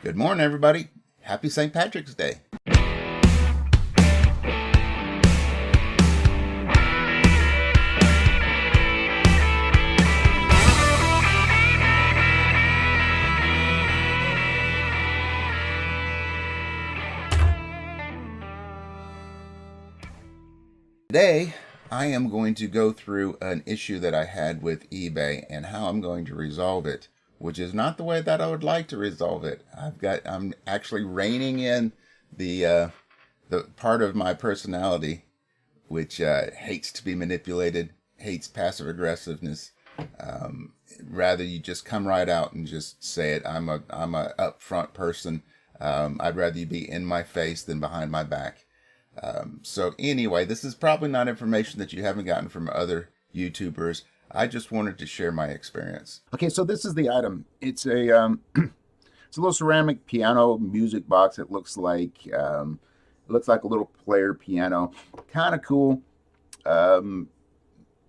Good morning, everybody. Happy St. Patrick's Day. Today, I am going to go through an issue that I had with eBay and how I'm going to resolve it, which is not the way that I would like to resolve it. I'm actually reining in the part of my personality which hates to be manipulated, hates passive aggressiveness. Rather, you just come right out and just say it. I'm a upfront person. I'd rather you be in my face than behind my back. So anyway, this is probably not information that you haven't gotten from other YouTubers. I just wanted to share my experience. Okay, so this is the item. It's a it's a little ceramic piano music box. It looks like a little player piano. Kind of cool.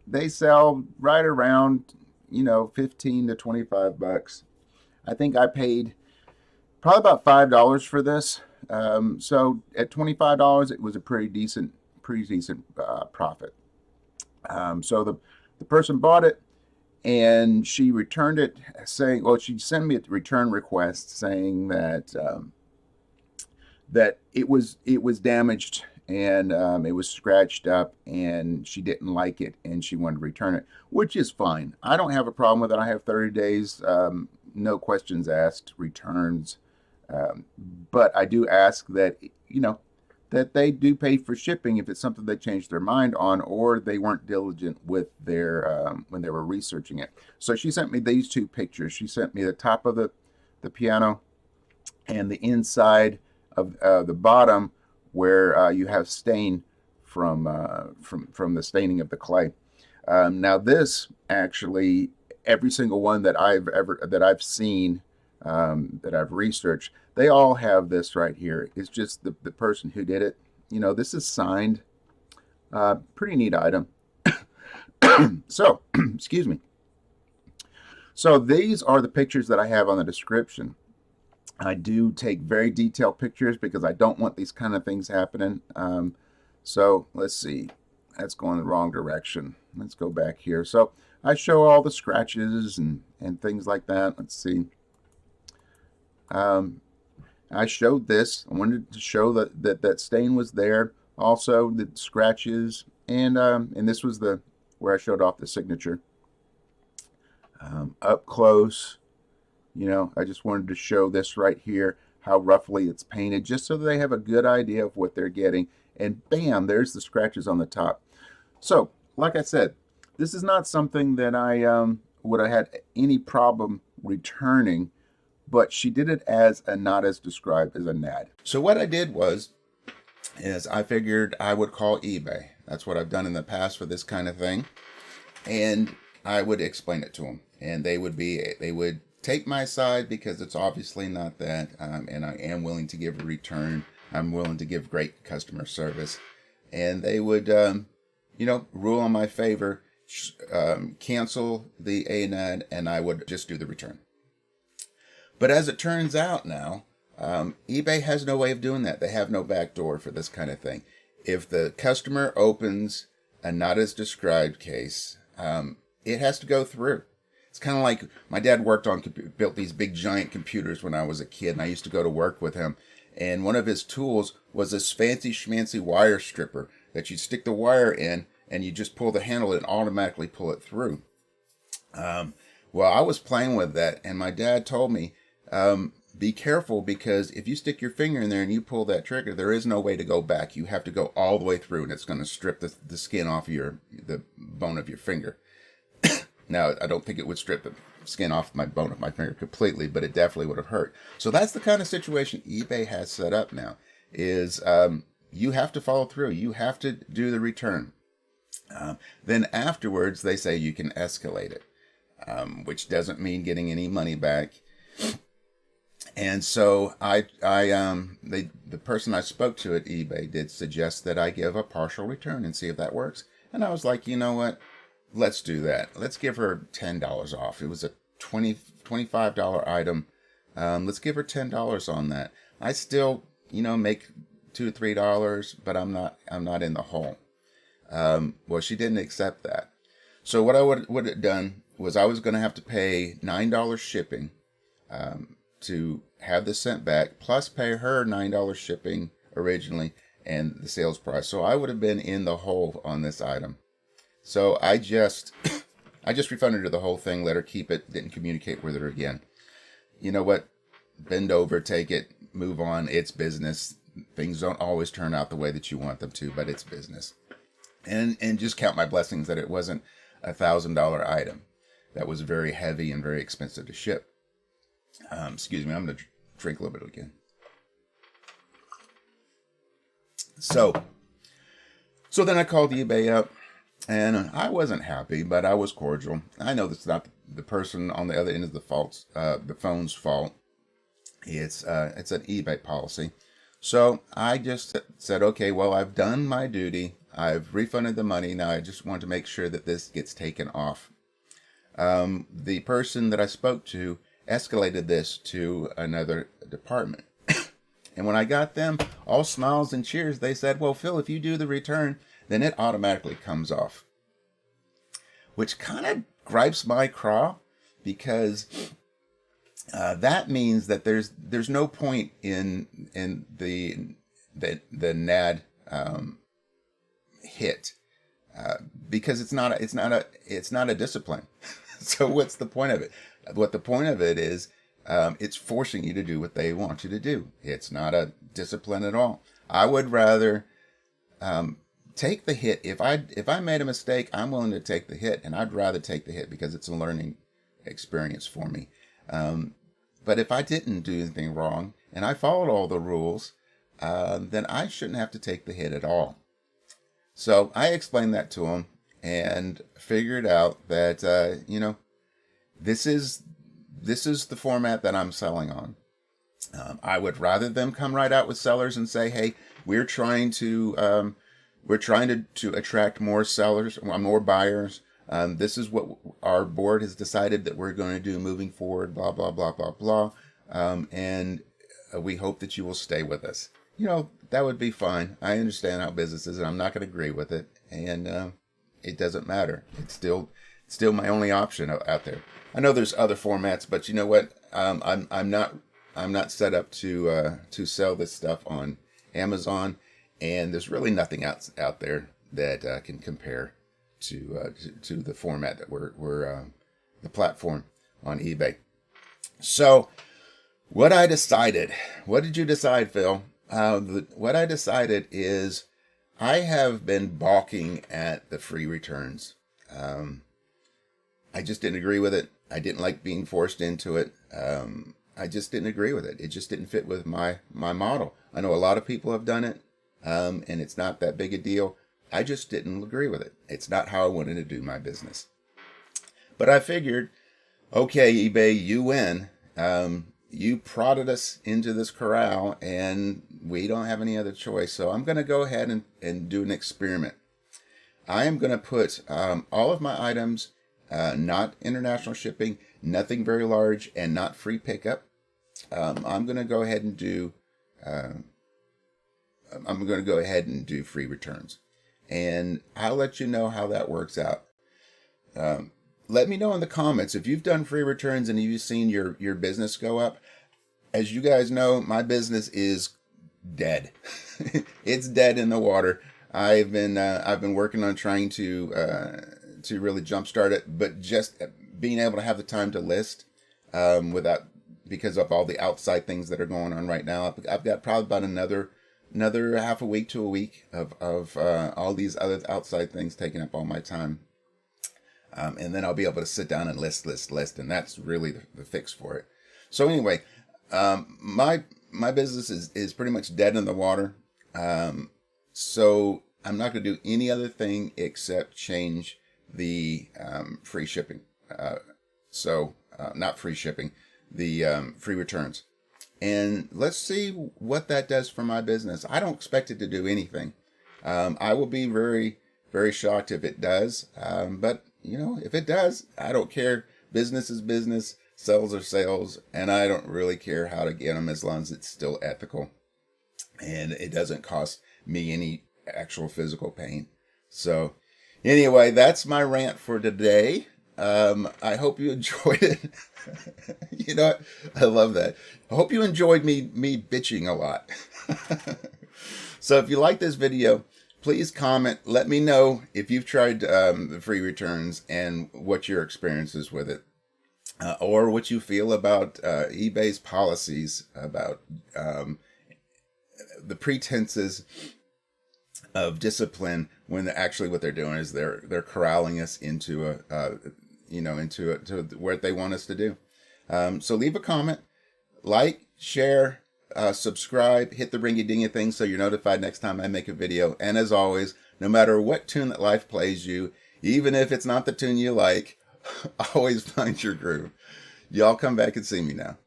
They sell right around 15 to 25 bucks. I think I paid probably about $5 for this. So at $25, it was a pretty decent profit. So the person bought it and she returned it saying, well, she sent me a return request saying that that it was damaged and it was scratched up and she didn't like it and she wanted to return it, which is fine. I don't have a problem with it. I have 30 days, no questions asked, returns. But I do ask that, that they do pay for shipping if it's something they changed their mind on or they weren't diligent with their when they were researching it. So she sent me these two pictures. She sent me the top of the piano and the inside of the bottom where you have stain from the staining of the clay. Now this actually, every single one that I've seen, that I've researched, they all have this right here. It's just the person who did it. This is signed. Pretty neat item. So, excuse me. So these are the pictures that I have on the description. I do take very detailed pictures because I don't want these kind of things happening. So let's see. That's going the wrong direction. Let's go back here. So I show all the scratches and things like that. Let's see. I showed this. I wanted to show that stain was there. Also the scratches and this was where I showed off the signature. Up close, I just wanted to show this right here, how roughly it's painted, just so they have a good idea of what they're getting. And bam, there's the scratches on the top. So, like I said, this is not something that I would have had any problem returning, but she did it as a not as described as a NAD. So what I did is I figured I would call eBay. That's what I've done in the past for this kind of thing. And I would explain it to them. And they would take my side because it's obviously not that. And I am willing to give a return. I'm willing to give great customer service. And they would, rule in my favor, cancel the ANAD, and I would just do the return. But as it turns out now, eBay has no way of doing that. They have no backdoor for this kind of thing. If the customer opens a not as described case, it has to go through. It's kind of like my dad built these big giant computers when I was a kid, and I used to go to work with him. And one of his tools was this fancy schmancy wire stripper that you stick the wire in, and you just pull the handle and automatically pull it through. Well, I was playing with that, and my dad told me, be careful, because if you stick your finger in there and you pull that trigger, there is no way to go back. You have to go all the way through, and it's going to strip the skin off the bone of your finger. Now, I don't think it would strip the skin off my bone of my finger completely, but it definitely would have hurt. So that's the kind of situation eBay has set up now, is you have to follow through. You have to do the return. Then afterwards, they say you can escalate it, which doesn't mean getting any money back. And so the person I spoke to at eBay did suggest that I give a partial return and see if that works. And I was like, you know what? Let's do that. Let's give her $10 off. It was a $25 item. Let's give her $10 on that. I still, make $2 or $3, but I'm not in the hole. Well, she didn't accept that. So what I would have done was I was going to have to pay $9 shipping to have this sent back, plus pay her $9 shipping originally and the sales price. So I would have been in the hole on this item. So I just I just refunded her the whole thing, let her keep it, didn't communicate with her again. You know what? Bend over, take it, move on. It's business. Things don't always turn out the way that you want them to, but it's business. And just count my blessings that it wasn't $1,000 item. That was very heavy and very expensive to ship. Excuse me, I'm going to drink a little bit again. So then I called eBay up, and I wasn't happy, but I was cordial. I know that's not the person on the other end of the phone's fault. It's an eBay policy. So I just said, okay, well, I've done my duty. I've refunded the money. Now I just want to make sure that this gets taken off. The person that I spoke to escalated this to another department. And when I got them all smiles and cheers, they said, well, Phil, if you do the return, then it automatically comes off. Which kind of gripes my craw, because that means that there's no point in the NAD hit, because it's not a discipline. So what's the point of it? What the point of it is, it's forcing you to do what they want you to do. It's not a discipline at all. I would rather take the hit. If I made a mistake, I'm willing to take the hit, and I'd rather take the hit because it's a learning experience for me. But if I didn't do anything wrong and I followed all the rules, then I shouldn't have to take the hit at all. So I explained that to him and figured out that this is the format that I'm selling on. I would rather them come right out with sellers and say, hey, we're trying to attract more sellers, more buyers. This is what our board has decided that we're going to do moving forward, blah, blah, blah, blah, blah. And we hope that you will stay with us. That would be fine. I understand how business is, and I'm not going to agree with it. And it doesn't matter. It's still my only option out there. I know there's other formats, but you know what? I'm not set up to sell this stuff on Amazon, and there's really nothing out there that can compare to the format that we're the platform on eBay. So what did you decide, Phil? What I decided is I have been balking at the free returns. I just didn't agree with it. I didn't like being forced into it. I just didn't agree with it. It just didn't fit with my model. I know a lot of people have done it, and it's not that big a deal. I just didn't agree with it. It's not how I wanted to do my business. But I figured, okay, eBay, you win. You prodded us into this corral, and we don't have any other choice. So I'm going to go ahead and do an experiment. I am going to put all of my items, not international shipping, nothing very large, and not free pickup. I'm going to go ahead and do free returns. And I'll let you know how that works out. Let me know in the comments if you've done free returns and you've seen your business go up. As you guys know, my business is dead. It's dead in the water. I've been working on trying to really jumpstart it, but just being able to have the time to list because of all the outside things that are going on right now. I've got probably about another half a week to a week of all these other outside things taking up all my time. And then I'll be able to sit down and list, and that's really the fix for it. So anyway, my business is pretty much dead in the water. So I'm not going to do any other thing except change the free shipping. Not free shipping, the free returns. And let's see what that does for my business. I don't expect it to do anything. I will be very, very shocked if it does. But if it does, I don't care. Business is business. Sales are sales, and I don't really care how to get them as long as it's still ethical and it doesn't cost me any actual physical pain. So, anyway, that's my rant for today. I hope you enjoyed it. You know what? I love that. I hope you enjoyed me bitching a lot. So if you like this video, please comment. Let me know if you've tried the free returns and what your experience is with it. Or what you feel about eBay's policies about the pretenses of discipline when actually what they're doing is they're corralling us into to what they want us to do. So leave a comment, like, share, subscribe, hit the ringy dingy thing so you're notified next time I make a video. And as always, no matter what tune that life plays you, even if it's not the tune you like, always find your groove. Y'all come back and see me now.